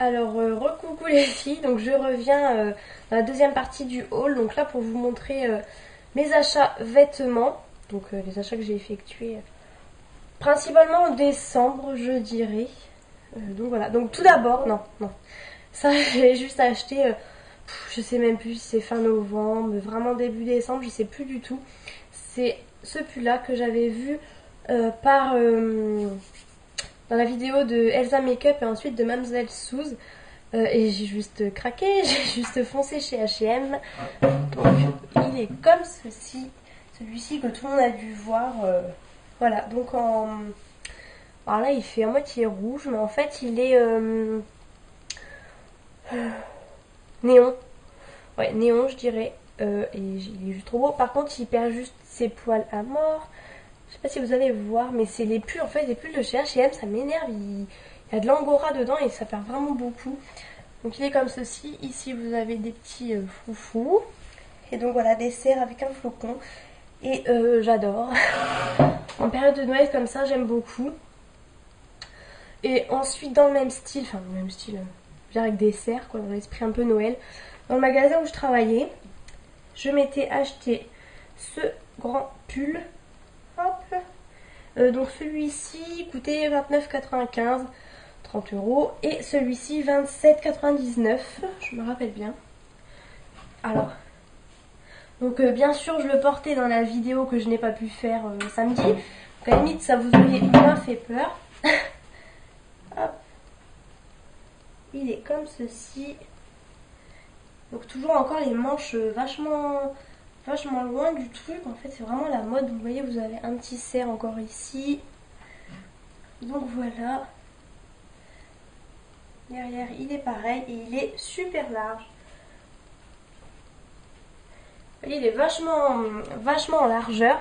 Alors, recoucou les filles, donc je reviens dans la deuxième partie du haul, donc là pour vous montrer mes achats vêtements, donc les achats que j'ai effectués principalement en décembre je dirais. Donc voilà, donc tout d'abord, non, ça j'ai juste acheté, je sais même plus si c'est fin novembre, vraiment début décembre, je sais plus du tout. C'est ce pull là que j'avais vu dans la vidéo de Elsa Makeup et ensuite de Mademoiselle Suze. Et j'ai juste craqué, j'ai juste foncé chez H&M. Donc il est comme ceci, celui-ci que tout le monde a dû voir. Voilà, donc alors là il fait à moitié rouge, mais en fait il est néon. Ouais, néon je dirais. Et il est juste trop beau. Par contre il perd juste ses poils à mort. Je sais pas si vous allez voir, mais c'est les pulls, en fait, les pulls de chez H&M, ça m'énerve. Il y a de l'angora dedans et ça perd vraiment beaucoup. Donc il est comme ceci. Ici, vous avez des petits froufrous. Et donc voilà, des serres avec un flocon. Et j'adore. En période de Noël comme ça, j'aime beaucoup. Et ensuite, dans le même style, je veux dire avec des serres, quoi, dans l'esprit un peu Noël. Dans le magasin où je travaillais, je m'étais acheté ce grand pull. Donc celui-ci coûtait 29,95, 30 €, et celui-ci 27,99, je me rappelle bien. Alors, donc bien sûr je le portais dans la vidéo que je n'ai pas pu faire samedi, donc à la limite ça vous aurait moins fait peur. Hop. Il est comme ceci, donc toujours encore les manches vachement loin du truc. En fait c'est vraiment la mode. Vous voyez, vous avez un petit serre encore ici, donc voilà. Derrière il est pareil et il est super large. Vous voyez, il est vachement en largeur,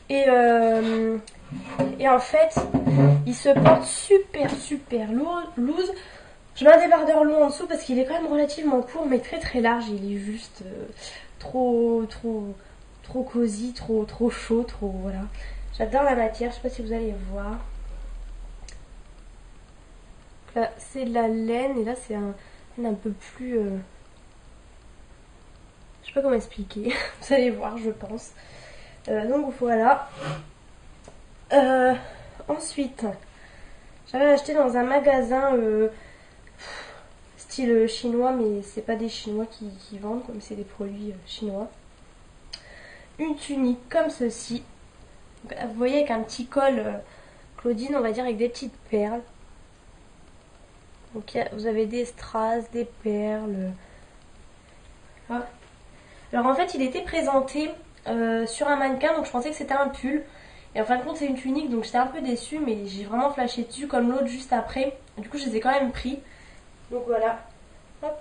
et en fait il se porte super loose. Je mets un débardeur long en dessous parce qu'il est quand même relativement court mais très large. Il est juste trop cosy, trop chaud, voilà. J'adore la matière, je sais pas si vous allez voir. Là c'est de la laine et là c'est un peu plus... je sais pas comment expliquer, vous allez voir je pense. Donc voilà. Ensuite, j'avais acheté dans un magasin style chinois, mais c'est pas des chinois qui vendent, comme c'est des produits chinois. Une tunique comme ceci. Donc, vous voyez, avec un petit col Claudine, on va dire, avec des petites perles. Donc vous avez des strass, des perles. Ah. Alors en fait il était présenté sur un mannequin, donc je pensais que c'était un pull. Et en fin de compte c'est une tunique, donc j'étais un peu déçue, mais j'ai vraiment flashé dessus comme l'autre juste après. Du coup je les ai quand même pris. Donc voilà. Hop.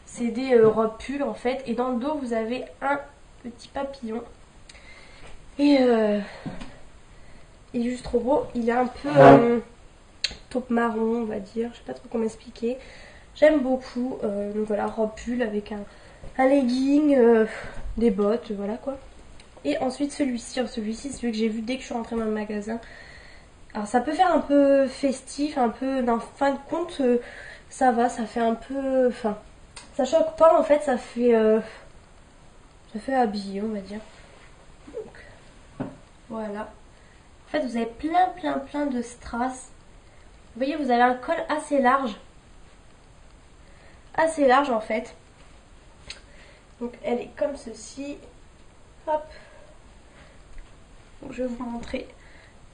C'est des robes pull en fait. Et dans le dos vous avez un petit papillon. Et il est juste trop beau. Il est un peu taupe marron on va dire. Je sais pas trop comment expliquer. J'aime beaucoup. Donc voilà, robe pull avec un legging, des bottes, voilà quoi. Et ensuite celui-ci, c'est celui que j'ai vu dès que je suis rentrée dans le magasin. Alors ça peut faire un peu festif, un peu, en fin de compte ça va, ça fait un peu, enfin ça choque pas en fait, ça fait habillé on va dire. Donc voilà. En fait vous avez plein de strass. Vous voyez, vous avez un col assez large en fait. Donc elle est comme ceci. Hop. Donc, je vais vous montrer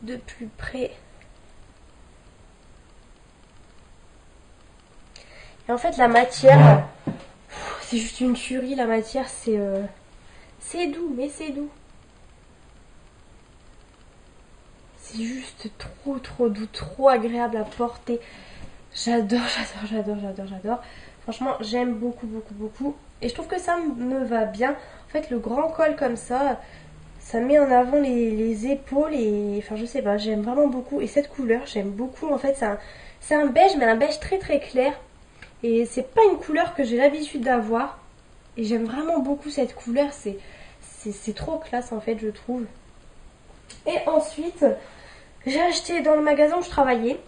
de plus près. Et en fait la matière, c'est juste une tuerie. La matière c'est doux, mais c'est doux. C'est juste trop doux, trop agréable à porter. J'adore. Franchement j'aime beaucoup. Et je trouve que ça me va bien. En fait le grand col comme ça met en avant les épaules. Et enfin je sais pas, j'aime vraiment beaucoup. Et cette couleur j'aime beaucoup. En fait c'est un beige, mais un beige très clair. Et c'est pas une couleur que j'ai l'habitude d'avoir. Et j'aime vraiment beaucoup cette couleur. C'est trop classe en fait, je trouve. Et ensuite j'ai acheté dans le magasin où je travaillais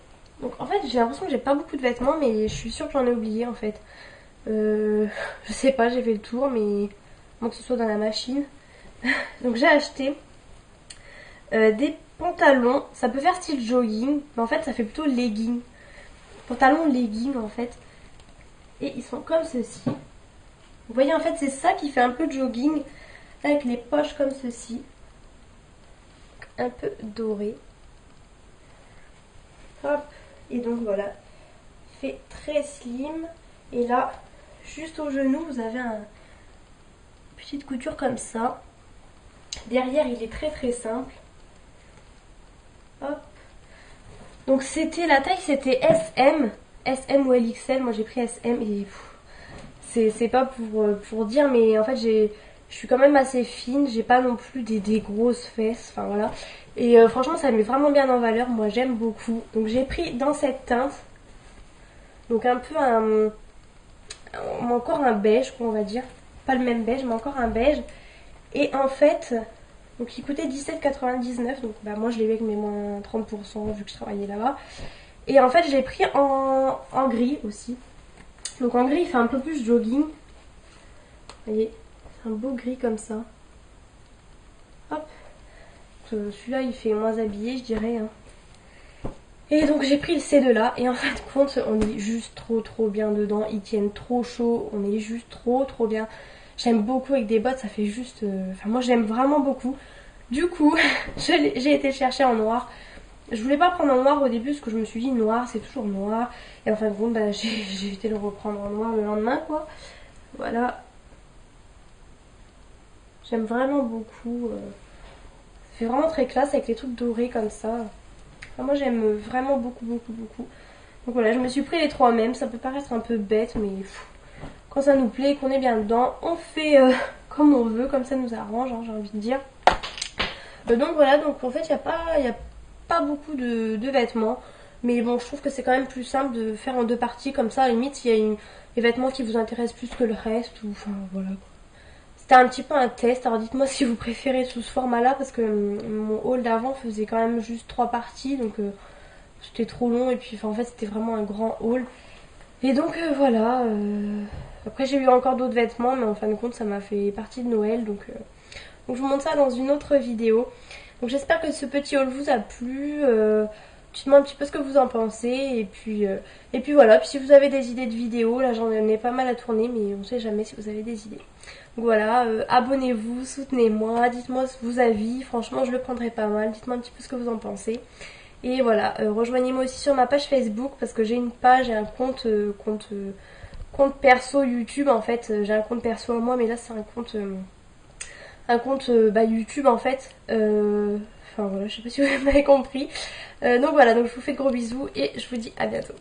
Donc en fait j'ai l'impression que j'ai pas beaucoup de vêtements, mais je suis sûre que j'en ai oublié en fait. Je sais pas, j'ai fait le tour, mais bon, que ce soit dans la machine. Donc j'ai acheté des pantalons, ça peut faire style jogging, mais en fait ça fait plutôt legging. Pantalons legging en fait. Et ils sont comme ceci. Vous voyez en fait c'est ça qui fait un peu de jogging, avec les poches comme ceci. Un peu doré. Hop. Et donc voilà. Fait très slim. Et là, juste au genou, vous avez une petite couture comme ça. Derrière, il est très très simple. Hop. Donc c'était la taille, c'était SM. SM ou LXL. Moi j'ai pris SM et c'est pas pour dire, mais en fait je suis quand même assez fine. J'ai pas non plus des grosses fesses. Enfin voilà. Et franchement, ça me met vraiment bien en valeur. Moi j'aime beaucoup. Donc j'ai pris dans cette teinte. Donc un peu encore un beige, quoi, on va dire. Pas le même beige, mais encore un beige. Et en fait, donc il coûtait 17,99. Donc bah, moi je l'ai eu avec mes moins 30% vu que je travaillais là-bas. Et en fait, j'ai pris en gris aussi. Donc en gris, il fait un peu plus jogging. Vous voyez, c'est un beau gris comme ça. Hop. Celui-là, il fait moins habillé, je dirais. Hein. Et donc j'ai pris ces deux-là. Et en fin de compte, on est juste trop bien dedans. Ils tiennent trop chaud. On est juste trop bien. J'aime beaucoup avec des bottes, ça fait juste... Enfin, moi, j'aime vraiment beaucoup. Du coup, j'ai été chercher en noir. Je voulais pas prendre en noir au début parce que je me suis dit noir, c'est toujours noir. Et en fin de compte, bah, j'ai été le reprendre en noir le lendemain, quoi. Voilà. J'aime vraiment beaucoup. Ça fait vraiment très classe avec les trucs dorés comme ça. Enfin, moi, j'aime vraiment beaucoup. Donc voilà, je me suis pris les trois mêmes. Ça peut paraître un peu bête, mais quand ça nous plaît, qu'on est bien dedans, on fait comme on veut, comme ça nous arrange, hein, j'ai envie de dire. Donc voilà, donc en fait, il n'y a pas beaucoup de vêtements. Mais bon, je trouve que c'est quand même plus simple de faire en deux parties comme ça. À la limite, il y a des vêtements qui vous intéressent plus que le reste. Ou enfin, voilà quoi. C'était un petit peu un test. Alors dites-moi si vous préférez sous ce format-là. Parce que mon haul d'avant faisait quand même juste 3 parties. Donc c'était trop long. Et puis enfin, en fait, c'était vraiment un grand haul. Et donc voilà. Après, j'ai eu encore d'autres vêtements. Mais en fin de compte, ça m'a fait partie de Noël. Donc je vous montre ça dans une autre vidéo. Donc j'espère que ce petit haul vous a plu. Dites-moi un petit peu ce que vous en pensez. Et puis voilà. Puis si vous avez des idées de vidéos, là j'en ai pas mal à tourner. Mais on sait jamais si vous avez des idées. Donc voilà, abonnez-vous, soutenez-moi, dites-moi vos avis. Franchement, je le prendrai pas mal. Dites-moi un petit peu ce que vous en pensez. Et voilà, rejoignez-moi aussi sur ma page Facebook. Parce que j'ai une page et un compte perso YouTube. En fait, j'ai un compte perso à moi. Mais là c'est un compte YouTube en fait. Enfin voilà, je sais pas si vous m'avez compris. Donc voilà, donc je vous fais de gros bisous et je vous dis à bientôt.